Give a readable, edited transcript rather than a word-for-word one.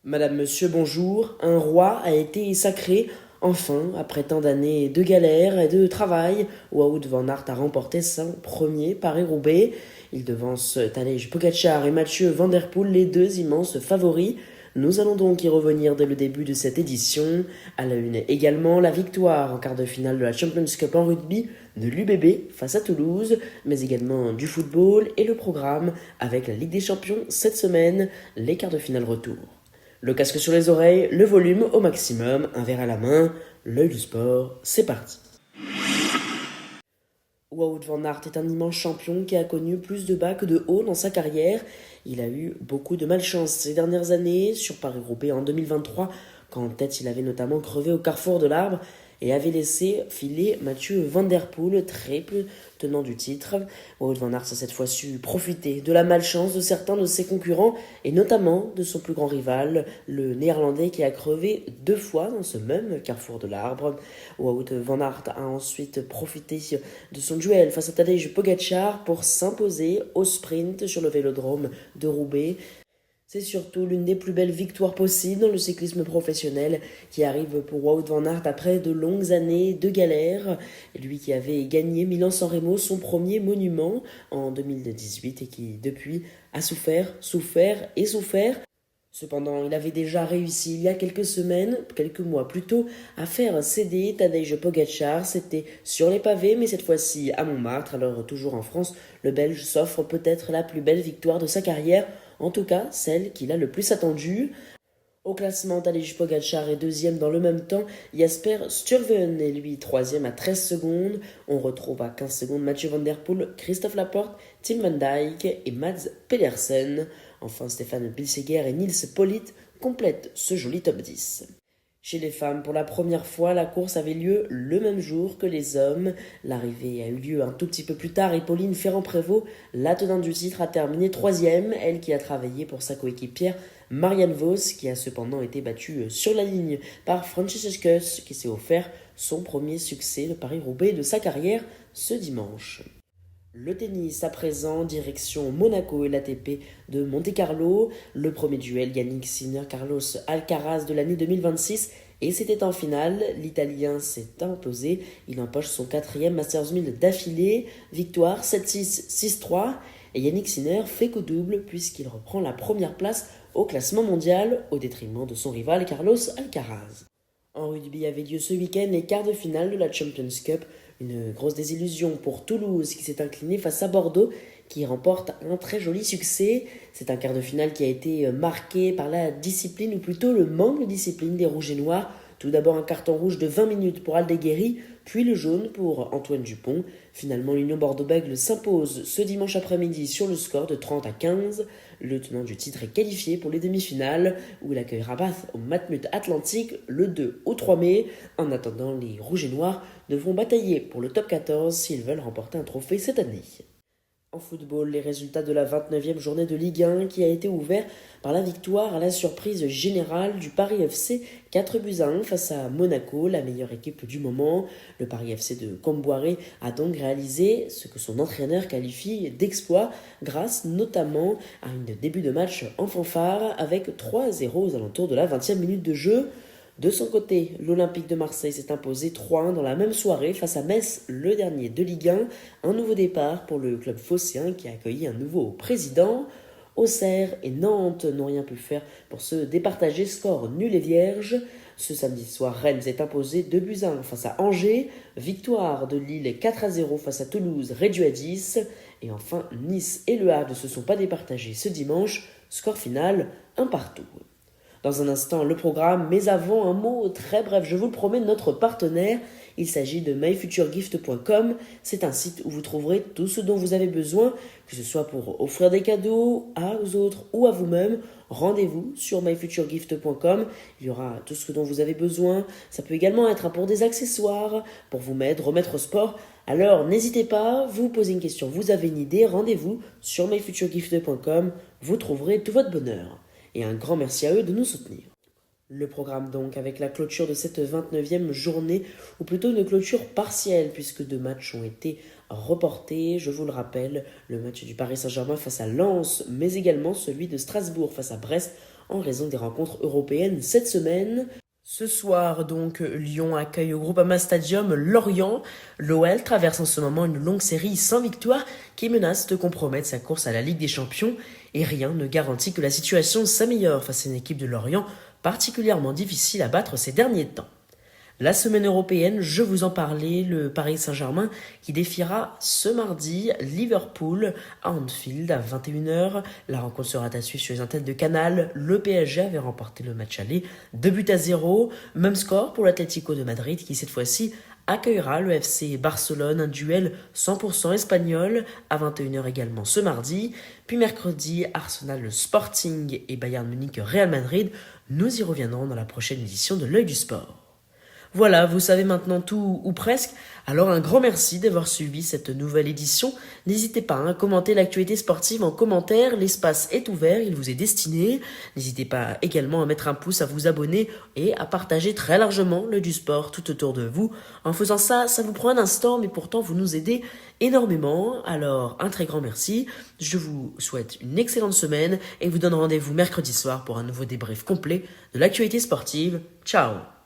Madame, monsieur, bonjour. Un roi a été sacré. Enfin, après tant d'années de galères et de travail, Wout van Aert a remporté son premier Paris-Roubaix. Il devance Tadej Pogacar et Mathieu Van Der Poel, les deux immenses favoris. Nous allons donc y revenir dès le début de cette édition. À la une également, la victoire en quart de finale de la Champions Cup en rugby de l'UBB face à Toulouse, mais également du football et le programme avec la Ligue des Champions cette semaine, les quarts de finale retour. Le casque sur les oreilles, le volume au maximum, un verre à la main, l'œil du sport, c'est parti. Wout van Aert est un immense champion qui a connu plus de bas que de hauts dans sa carrière. Il a eu beaucoup de malchance ces dernières années, sur Paris-Roubaix en 2023, quand en tête il avait notamment crevé au carrefour de l'Arbre et avait laissé filer Mathieu Van Der Poel, triple tenant du titre. Wout van Aert a cette fois su profiter de la malchance de certains de ses concurrents et notamment de son plus grand rival, le néerlandais qui a crevé deux fois dans ce même carrefour de l'Arbre. Wout van Aert a ensuite profité de son duel face à Tadej Pogacar pour s'imposer au sprint sur le vélodrome de Roubaix. C'est surtout l'une des plus belles victoires possibles dans le cyclisme professionnel qui arrive pour Wout van Aert après de longues années de galères. Lui qui avait gagné Milan-San Remo, son premier monument en 2018 et qui depuis a souffert et souffert. Cependant, il avait déjà réussi il y a quelques semaines, quelques mois plus tôt, à faire céder Tadej Pogacar. C'était sur les pavés, mais cette fois-ci à Montmartre. Alors toujours en France, le Belge s'offre peut-être la plus belle victoire de sa carrière, en tout cas celle qu'il a le plus attendue. Au classement, Tadej Pogacar est deuxième dans le même temps. Jasper Stuyven est lui troisième à 13 secondes. On retrouve à 15 secondes Mathieu Van Der Poel, Christophe Laporte, Tim Van Dijk et Mads Pedersen. Enfin, Stéphane Pilseguer et Nils Politt complètent ce joli top 10. Chez les femmes, pour la première fois, la course avait lieu le même jour que les hommes. L'arrivée a eu lieu un tout petit peu plus tard et Pauline Ferrand-Prévot, la tenante du titre, a terminé troisième, elle qui a travaillé pour sa coéquipière Marianne Vos, qui a cependant été battue sur la ligne par Franciscus, qui s'est offert son premier succès de Paris-Roubaix de sa carrière ce dimanche. Le tennis à présent, direction Monaco et l'ATP de Monte-Carlo. Le premier duel, Yannick Sinner-Carlos Alcaraz de l'année 2026. Et c'était en finale, l'Italien s'est imposé. Il empoche son quatrième Masters 1000 d'affilée. Victoire 7-6, 6-3. Et Yannick Sinner fait qu'au double puisqu'il reprend la première place au classement mondial au détriment de son rival Carlos Alcaraz. En rugby avait lieu ce week-end les quarts de finale de la Champions Cup. Une grosse désillusion pour Toulouse qui s'est incliné face à Bordeaux qui remporte un très joli succès. C'est un quart de finale qui a été marqué par la discipline ou plutôt le manque de discipline des Rouges et Noirs. Tout d'abord un carton rouge de 20 minutes pour Aldeguerri, puis le jaune pour Antoine Dupont. Finalement, l'Union Bordeaux-Bègles s'impose ce dimanche après-midi sur le score de 30-15. Le tenant du titre est qualifié pour les demi-finales où il accueillera Bath au Matmut Atlantique le 2 au 3 mai. En attendant, les Rouges et Noirs devront batailler pour le top 14 s'ils veulent remporter un trophée cette année. En football, les résultats de la 29e journée de Ligue 1 qui a été ouvert par la victoire à la surprise générale du Paris FC 4-1 face à Monaco, la meilleure équipe du moment. Le Paris FC de Comboiré a donc réalisé ce que son entraîneur qualifie d'exploit grâce notamment à un début de match en fanfare avec 3-0 aux alentours de la 20e minute de jeu. De son côté, l'Olympique de Marseille s'est imposé 3-1 dans la même soirée face à Metz, le dernier de Ligue 1. Un nouveau départ pour le club phocéen qui a accueilli un nouveau président. Auxerre et Nantes n'ont rien pu faire pour se départager, score nul et vierge. Ce samedi soir, Rennes s'est imposé 2-1 face à Angers. Victoire de Lille 4-0 face à Toulouse, réduit à 10. Et enfin, Nice et Le Havre ne se sont pas départagés ce dimanche. Score final, un partout. Dans un instant, le programme, mais avant, un mot très bref, je vous le promets, de notre partenaire. Il s'agit de myfuturegift.com. C'est un site où vous trouverez tout ce dont vous avez besoin, que ce soit pour offrir des cadeaux aux autres ou à vous-même. Rendez-vous sur myfuturegift.com. Il y aura tout ce dont vous avez besoin. Ça peut également être pour des accessoires, pour vous remettre au sport. Alors n'hésitez pas, vous posez une question, vous avez une idée, rendez-vous sur myfuturegift.com. Vous trouverez tout votre bonheur. Et un grand merci à eux de nous soutenir. Le programme donc avec la clôture de cette 29e journée, ou plutôt une clôture partielle puisque deux matchs ont été reportés. Je vous le rappelle, le match du Paris Saint-Germain face à Lens, mais également celui de Strasbourg face à Brest en raison des rencontres européennes cette semaine. Ce soir, donc, Lyon accueille au Groupama Stadium Lorient. L'OL traverse en ce moment une longue série sans victoire qui menace de compromettre sa course à la Ligue des Champions. Et rien ne garantit que la situation s'améliore face à une équipe de Lorient particulièrement difficile à battre ces derniers temps. La semaine européenne, je vous en parlais, le Paris Saint-Germain qui défiera ce mardi Liverpool à Anfield à 21h. La rencontre sera à suivre sur les antennes de Canal. Le PSG avait remporté le match aller 2-0. Même score pour l'Atlético de Madrid qui cette fois-ci accueillera le FC Barcelone, un duel 100% espagnol à 21h également ce mardi. Puis mercredi, Arsenal Sporting et Bayern Munich Real Madrid. Nous y reviendrons dans la prochaine édition de l'Œil du Sport. Voilà, vous savez maintenant tout ou presque. Alors un grand merci d'avoir suivi cette nouvelle édition. N'hésitez pas à commenter l'actualité sportive en commentaire. L'espace est ouvert, il vous est destiné. N'hésitez pas également à mettre un pouce, à vous abonner et à partager très largement le du sport tout autour de vous. En faisant ça, ça vous prend un instant, mais pourtant vous nous aidez énormément. Alors un très grand merci. Je vous souhaite une excellente semaine et vous donne rendez-vous mercredi soir pour un nouveau débrief complet de l'actualité sportive. Ciao!